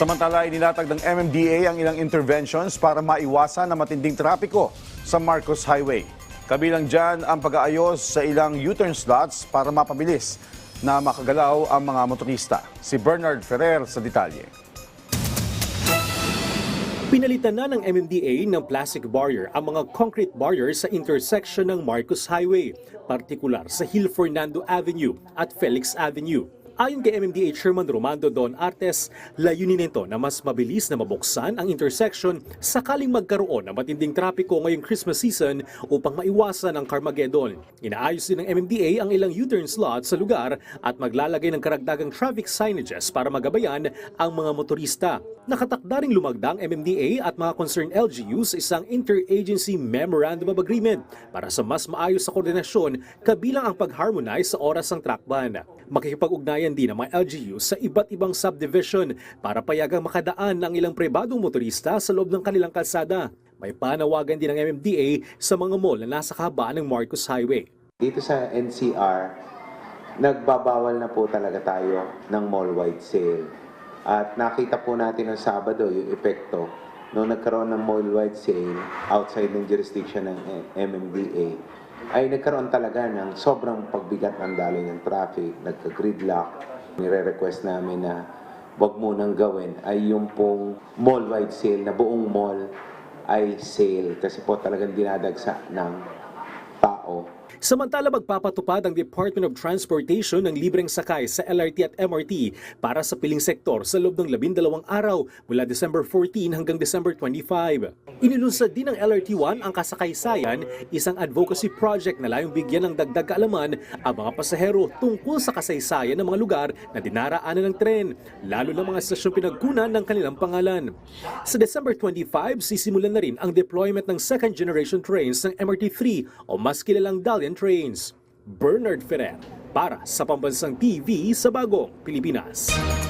Samantala, inilatag ng MMDA ang ilang interventions para maiwasan ang matinding trapiko sa Marcos Highway. Kabilang dyan ang pag-aayos sa ilang U-turn slots para mapabilis na makagalaw ang mga motorista. Si Bernard Ferrer sa detalye. Pinalitan na ng MMDA ng plastic barrier ang mga concrete barrier sa intersection ng Marcos Highway, partikular sa Gil Fernando Avenue at Felix Avenue. Ayon kay MMDA Chairman Romando Don Artes, layunin nito na mas mabilis na mabuksan ang intersection sakaling magkaroon ng matinding trapiko ngayong Christmas season upang maiwasan ang Carmageddon. Inaayos din ng MMDA ang ilang U-turn slots sa lugar at maglalagay ng karagdagang traffic signages para magabayan ang mga motorista. Nakatakda ring lumagda ang MMDA at mga concerned LGUs sa isang Interagency Memorandum of Agreement para sa mas maayos na koordinasyon kabilang ang pag-harmonize sa oras ng track ban. Makikipag-ugnayan din ang mga LGUs sa iba't ibang subdivision para payagang makadaan ng ilang pribadong motorista sa loob ng kanilang kalsada. May panawagan din ng MMDA sa mga mall na nasa kahabaan ng Marcos Highway. Dito sa NCR, nagbabawal na po talaga tayo ng mall-wide sale. At nakita po natin ng Sabado yung epekto nung nagkaroon ng mall-wide sale outside ng jurisdiction ng MMDA ay nagkaroon talaga ng sobrang pagbigat ng daloy ng traffic, nagka-gridlock. Nire-request namin na wag munang gawin ay yung pong mall-wide sale na buong mall ay sale kasi po talagang dinadagsa ng tao. Samantala, magpapatupad ang Department of Transportation ng libreng sakay sa LRT at MRT para sa piling sektor sa loob ng 12 araw mula December 14 hanggang December 25. Inilunsad din ng LRT1 ang Kasakaysayan, isang advocacy project na layong bigyan ng dagdag kaalaman ang mga pasahero tungkol sa kasaysayan ng mga lugar na dinaraanan ng tren, lalo na mga estasyong pinagkunan ng kanilang pangalan. Sa December 25, sisimulan na rin ang deployment ng second generation trains ng MRT3 o mas kilalang Dalian Trains. Bernard Ferrer para sa Pambansang TV sa Bagong Pilipinas.